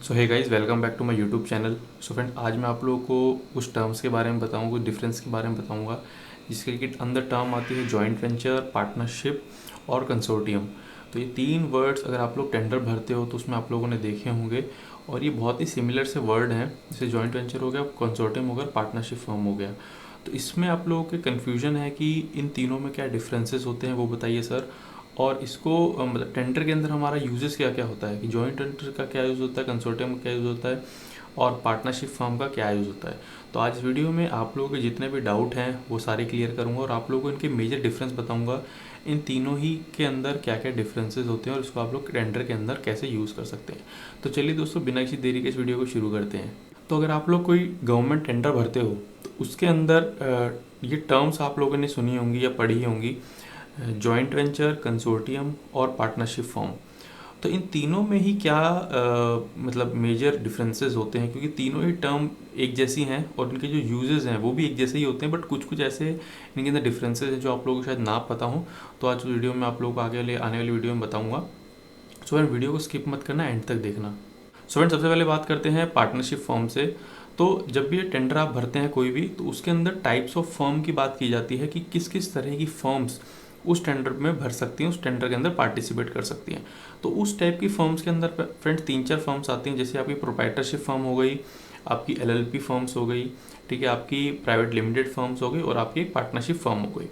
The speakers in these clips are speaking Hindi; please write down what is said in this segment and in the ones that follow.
So hey guys, welcome back to my YouTube channel. So friend, आज मैं आप लोगों को कुछ टर्म्स के बारे में बताऊंगा, कुछ डिफरेंस के बारे में बताऊंगा, जिसके कि अंदर टर्म आती है जॉइंट वेंचर, पार्टनरशिप और कंसोर्टियम। तो ये तीन वर्ड्स अगर आप लोग टेंडर भरते हो तो उसमें आप लोगों ने देखे होंगे, और ये बहुत ही सिमिलर से वर्ड हैं। जैसे जॉइंट वेंचर हो गया, कंसोर्टियम हो गया, पार्टनरशिप फर्म हो गया। तो इसमें आप लोगों के कन्फ्यूजन है कि इन तीनों में क्या डिफरेंसेस होते हैं, वो बताइए सर। और इसको मतलब टेंडर के अंदर हमारा यूजेस क्या क्या होता है, कि जॉइंट टेंडर का क्या यूज़ होता है, कंसोर्टियम का क्या यूज़ होता है, और पार्टनरशिप फर्म का क्या यूज़ होता है। तो आज इस वीडियो में आप लोगों के जितने भी डाउट हैं वो सारे क्लियर करूंगा, और आप लोगों को इनके मेजर डिफरेंस बताऊंगा। इन तीनों ही के अंदर क्या क्या डिफरेंसेस होते हैं और इसको आप लोग टेंडर के अंदर कैसे यूज़ कर सकते हैं। तो चलिए दोस्तों, बिना किसी देरी के इस वीडियो को शुरू करते हैं। तो अगर आप लोग कोई गवर्नमेंट टेंडर भरते हो तो उसके अंदर ये टर्म्स आप लोगों ने सुनी होंगी या पढ़ी होंगी, जॉइंट वेंचर, कंसोर्टियम और पार्टनरशिप फॉर्म। तो इन तीनों में ही क्या मतलब मेजर डिफरेंसेस होते हैं, क्योंकि तीनों ही टर्म एक जैसी हैं और इनके जो यूजेस हैं वो भी एक जैसे ही होते हैं, बट कुछ कुछ ऐसे इनके अंदर डिफरेंसेस हैं जो आप लोगों को शायद ना पता हो। तो आज वीडियो में आप लोगों को आने वाली वीडियो में बताऊंगा। सो फ्रेंड, वीडियो को स्किप मत करना, एंड तक देखना। सो फ्रेंड, सबसे पहले बात करते हैं पार्टनरशिप फर्म से। तो जब भी ये टेंडर आप भरते हैं कोई भी, तो उसके अंदर टाइप्स ऑफ फर्म की बात की जाती है कि किस किस तरह की फर्म्स उस टेंडर में भर सकती हैं, उस टेंडर के अंदर पार्टिसिपेट कर सकती हैं। तो उस टाइप की फर्म्स के अंदर फ्रेंड तीन चार फर्म्स आती हैं। जैसे आपकी प्रोप्राइटरशिप फर्म हो गई, आपकी एलएलपी फर्म्स हो गई, ठीक है, आपकी प्राइवेट लिमिटेड फर्म्स हो गई, और आपकी एक पार्टनरशिप फर्म हो गई।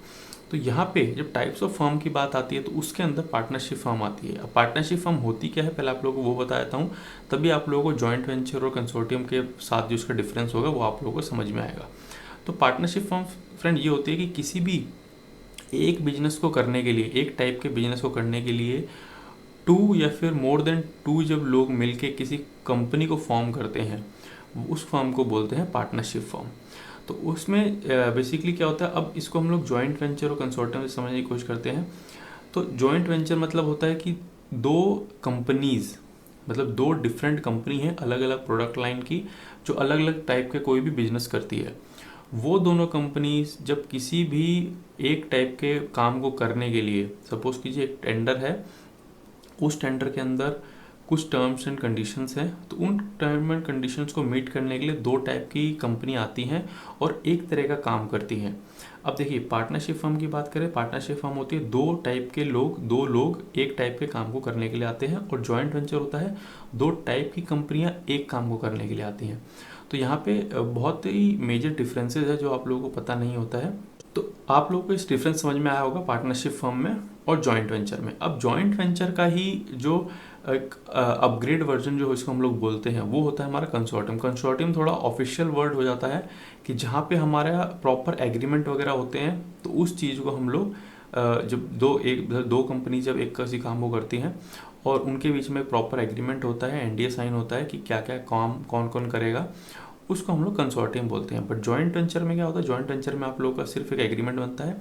तो यहाँ पे जब टाइप्स ऑफ फर्म की बात आती है तो उसके अंदर पार्टनरशिप फर्म आती है। अब पार्टनरशिप फर्म होती क्या है, पहले आप लोगों को वो बता देता हूँ, तभी आप लोगों को जॉइंट वेंचर और कंसोर्टियम के साथ जो उसका डिफरेंस होगा वो आप लोगों को समझ में आएगा। तो पार्टनरशिप फर्म फ्रेंड ये होती है कि किसी भी एक बिजनेस को करने के लिए, एक टाइप के बिजनेस को करने के लिए टू या फिर मोर देन टू जब लोग मिलके किसी कंपनी को फॉर्म करते हैं, उस फर्म को बोलते हैं पार्टनरशिप फर्म। तो उसमें बेसिकली क्या होता है, अब इसको हम लोग जॉइंट वेंचर और कंसोर्टियम से समझने की कोशिश करते हैं। तो जॉइंट वेंचर मतलब होता है कि दो कंपनीज, मतलब दो डिफरेंट कंपनी है अलग अलग प्रोडक्ट लाइन की, जो अलग अलग टाइप के कोई भी बिजनेस करती है। वो दोनों कंपनीज जब किसी भी एक टाइप के काम को करने के लिए, सपोज कीजिए एक टेंडर है, उस टेंडर के अंदर कुछ टर्म्स एंड कंडीशंस हैं, तो उन टर्म एंड कंडीशंस को मीट करने के लिए दो टाइप की कंपनी आती हैं और एक तरह का काम करती हैं। अब देखिए, पार्टनरशिप फर्म की बात करें, पार्टनरशिप फर्म होती है दो टाइप के लोग, दो लोग एक टाइप के काम को करने के लिए आते हैं, और जॉइंट वेंचर होता है दो टाइप की कंपनियां एक काम को करने के लिए आती हैं। तो यहाँ पे बहुत ही मेजर डिफरेंसेस है जो आप लोगों को पता नहीं होता है। तो आप लोगों को इस डिफरेंस समझ में आया होगा पार्टनरशिप फर्म में और जॉइंट वेंचर में। अब जॉइंट वेंचर का ही जो एक अपग्रेड वर्जन जो इसको हम लोग बोलते हैं, वो होता है हमारा कंसोर्टियम। कंसोर्टियम थोड़ा ऑफिशियल वर्ड हो जाता है कि जहाँ पे हमारा प्रॉपर एग्रीमेंट वगैरह होते हैं, तो उस चीज़ को हम लोग जब दो कंपनी जब एक किसी काम को करती हैं और उनके बीच में प्रॉपर एग्रीमेंट होता है, एनडीए साइन होता है कि क्या क्या काम कौन कौन करेगा, उसको हम लोग कंसोर्टियम बोलते हैं। बट जॉइंट वेंचर में क्या होता है, जॉइंट वेंचर में आप लोगों का सिर्फ एक एग्रीमेंट बनता है।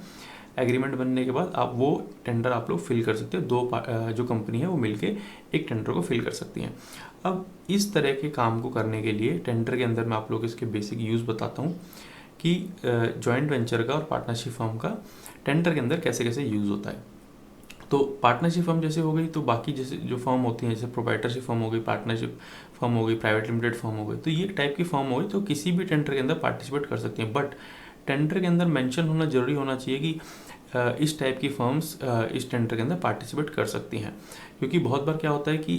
एग्रीमेंट बनने के बाद आप वो टेंडर आप लोग फिल कर सकते हो, जो कंपनी है वो मिलके एक टेंडर को फिल कर सकती हैं। अब इस तरह के काम को करने के लिए टेंडर के अंदर मैं आप लोगों को इसके बेसिक यूज़ बताता हूँ कि जॉइंट वेंचर का और पार्टनरशिप फर्म का टेंडर के अंदर कैसे कैसे यूज़ होता है। तो पार्टनरशिप फर्म जैसे हो गई, तो बाकी जैसे जो फर्म होती हैं, जैसे प्रोप्राइटरशिप फर्म हो गई, पार्टनरशिप फर्म हो गई, प्राइवेट लिमिटेड फर्म हो गई, तो ये टाइप की फर्म हो गई, तो किसी भी टेंडर के अंदर पार्टिसिपेट कर सकती हैं। बट टेंडर के अंदर मेंशन होना जरूरी होना चाहिए कि इस टाइप की फर्म्स इस टेंडर के अंदर पार्टिसिपेट कर सकती हैं। क्योंकि बहुत बार क्या होता है कि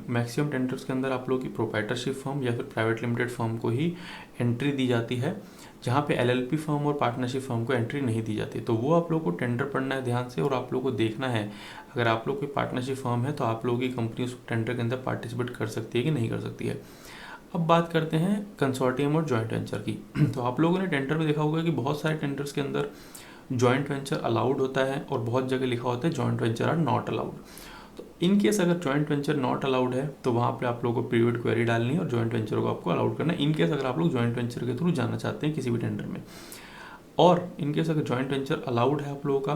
मैक्सिमम टेंडर्स के अंदर आप लोगों की प्रोप्राइटरशिप फर्म या फिर प्राइवेट लिमिटेड फर्म को ही एंट्री दी जाती है, जहाँ पे एलएलपी फर्म और पार्टनरशिप फर्म को एंट्री नहीं दी जाती। तो वो आप लोगों को टेंडर पढ़ना है ध्यान से, और आप लोगों को देखना है अगर आप लोग कोई पार्टनरशिप फर्म है तो आप लोगों की कंपनी उस टेंडर के अंदर पार्टिसिपेट कर सकती है कि नहीं कर सकती है। अब बात करते हैं कंसोर्टियम और जॉइंट वेंचर की। तो आप लोगों ने टेंडर में देखा होगा कि बहुत सारे टेंडर्स के अंदर जॉइंट वेंचर अलाउड होता है और बहुत जगह लिखा होता है joint venture are not allowed. तो इन केस अगर जॉइंट वेंचर नॉट अलाउड है तो वहाँ पे आप लोगों को प्रीवियड क्वेरी डालनी है और जॉइंट वेंचर को आपको अलाउड करना है, इन केस अगर आप लोग जॉइंट वेंचर के थ्रू जाना चाहते हैं किसी भी टेंडर में। और इन केस अगर जॉइंट वेंचर अलाउड है आप लोगों का,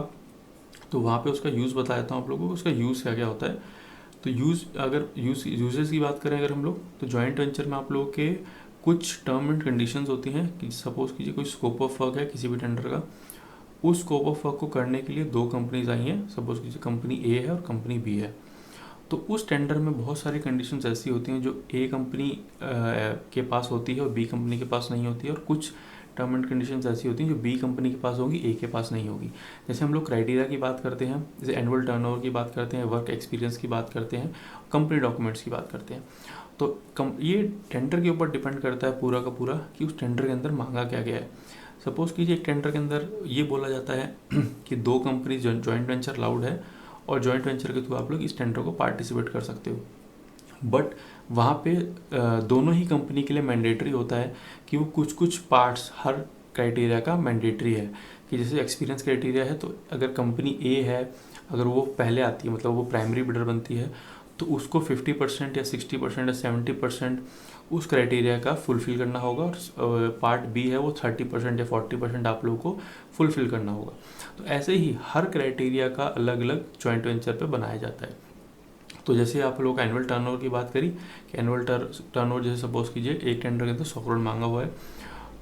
तो वहाँ पे उसका यूज़ बता देता हूँ आप लोगों को, उसका यूज़ क्या क्या होता है। तो यूजेस की बात करें अगर हम लोग, तो जॉइंट वेंचर में आप लोगों के कुछ टर्म एंड कंडीशंस होती हैं कि सपोज कीजिए कोई स्कोप ऑफ वर्क है किसी भी टेंडर का, उस स्कोप ऑफ वर्क को करने के लिए दो कंपनीज आई हैं, सपोज कीजिए कंपनी ए है और कंपनी बी है। तो उस टेंडर में बहुत सारी कंडीशंस ऐसी होती हैं जो ए कंपनी के पास होती है और बी कंपनी के पास नहीं होती है, और कुछ टर्म एंड कंडीशंस ऐसी होती हैं जो बी कंपनी के पास होगी, ए के पास नहीं होगी। जैसे हम लोग क्राइटेरिया की बात करते हैं, जैसे एनुअल टर्नओवर की बात करते हैं, वर्क एक्सपीरियंस की बात करते हैं, कंपनी डॉक्यूमेंट्स की बात करते हैं। तो ये टेंडर के ऊपर डिपेंड करता है पूरा का पूरा कि उस टेंडर के अंदर मांगा क्या गया है। सपोज कीजिए एक टेंडर के अंदर ये बोला जाता है कि 2 कंपनी जॉइंट वेंचर अलाउड है और जॉइंट वेंचर के थ्रू आप लोग इस टेंडर को पार्टिसिपेट कर सकते हो। बट वहाँ पे दोनों ही कंपनी के लिए मैंडेटरी होता है कि वो कुछ कुछ पार्ट्स हर क्राइटेरिया का मैंडेटरी है। कि जैसे एक्सपीरियंस क्राइटेरिया है, तो अगर कंपनी ए है, अगर वो पहले आती है, मतलब वो प्राइमरी बिडर बनती है, तो उसको 50% या 60% या 70% उस क्राइटेरिया का फुलफिल करना होगा, और पार्ट बी है वो 30% या 40% आप लोगों को फुलफिल करना होगा। तो ऐसे ही हर क्राइटेरिया का अलग अलग जॉइंट वेंचर पे बनाया जाता है। तो जैसे आप लोगों का एनुअल टर्नओवर की बात करी कि एनुअल टर्नओवर जैसे सपोज कीजिए एक टेंडर के अंदर 100 करोड़ मांगा हुआ है,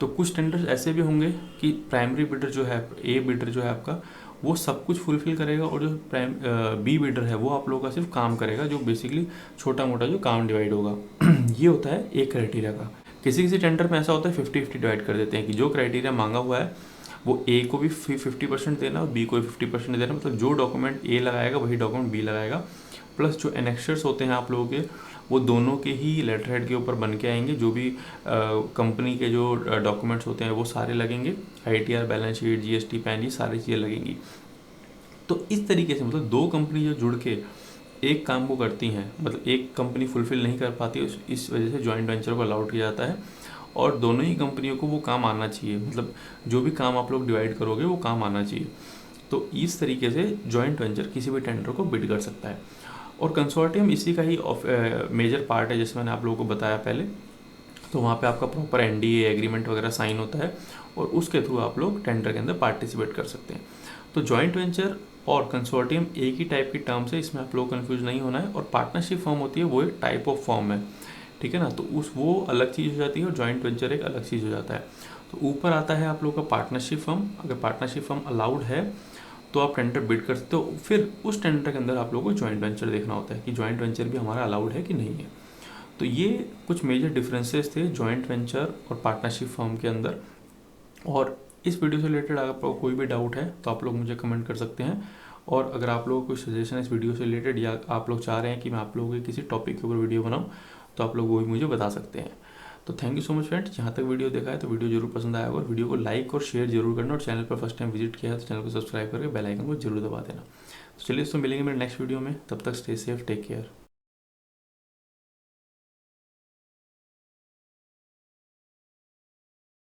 तो कुछ टेंडर्स ऐसे भी होंगे कि प्राइमरी बिडर जो है, ए बिडर जो है आपका, वो सब कुछ फुलफिल करेगा, और जो बी बिडर है वो आप लोगों का सिर्फ काम करेगा, जो बेसिकली छोटा मोटा जो काम डिवाइड होगा। ये होता है एक क्राइटेरिया का। किसी किसी टेंडर में ऐसा होता है 50-50 डिवाइड कर देते हैं कि जो क्राइटेरिया मांगा हुआ है वो ए को भी 50% देना और बी को भी 50% देना, मतलब जो डॉक्यूमेंट ए लगाएगा वही डॉक्यूमेंट बी लगाएगा, प्लस जो एनेक्सर्स होते हैं आप लोगों के वो दोनों के ही लेटर हेड के ऊपर बन के आएंगे। जो भी कंपनी के जो डॉक्यूमेंट्स होते हैं वो सारे लगेंगे, ITR, balance sheet, GST, pan, ये सारी चीज़ें लगेंगी। तो इस तरीके से मतलब 2 कंपनी जो जुड़ के एक काम को करती हैं, मतलब एक कंपनी फुलफिल नहीं कर पाती, इस वजह से जॉइंट वेंचर को अलाउड किया जाता है, और दोनों ही कंपनियों को वो काम आना चाहिए, मतलब जो भी काम आप लोग डिवाइड करोगे वो काम आना चाहिए। तो इस तरीके से जॉइंट वेंचर किसी भी टेंडर को बिड कर सकता है, और कंसोर्टियम इसी का ही मेजर पार्ट है, जैसे मैंने आप लोगों को बताया पहले। तो वहाँ पे आपका प्रॉपर NDA एग्रीमेंट वगैरह साइन होता है, और उसके थ्रू आप लोग टेंडर के अंदर पार्टिसिपेट कर सकते हैं। तो जॉइंट वेंचर और कंसोर्टियम एक ही टाइप की टर्म्स है, इसमें आप लोग कंफ्यूज नहीं होना है। और पार्टनरशिप फॉर्म होती है वो एक टाइप ऑफ फॉर्म है, ठीक है ना। तो वो अलग चीज़ हो जाती है और जॉइंट वेंचर एक अलग चीज़ हो जाता है। तो ऊपर आता है आप लोग का पार्टनरशिप फर्म। अगर पार्टनरशिप फर्म अलाउड है तो आप टेंडर बिड कर सकते हो। फिर उस टेंडर के अंदर आप लोगों को जॉइंट वेंचर देखना होता है कि जॉइंट वेंचर भी हमारा अलाउड है कि नहीं है। तो ये कुछ मेजर डिफरेंसेस थे जॉइंट वेंचर और पार्टनरशिप फर्म के अंदर। और इस वीडियो से रिलेटेड अगर आपको कोई भी डाउट है तो आप लोग मुझे कमेंट कर सकते हैं। और अगर आप लोगों को कोई सजेशन इस वीडियो से रिलेटेड, या आप लोग चाह रहे हैं कि मैं आप लोगों के किसी टॉपिक के ऊपर वीडियो बनाऊं, तो आप लोग वो भी मुझे बता सकते हैं। तो thank you so much friends, जहाँ तक वीडियो देखा है तो वीडियो जरूर पसंद आया होगा। वीडियो को लाइक और शेयर जरूर करना, और चैनल पर फर्स्ट टाइम विजिट किया है तो चैनल को सब्सक्राइब करके बेल आइकन को जरूर दबा देना। तो चलिए दोस्तों, मिलेंगे मेरे नेक्स्ट वीडियो में। तब तक स्टे सेफ, टेक केयर।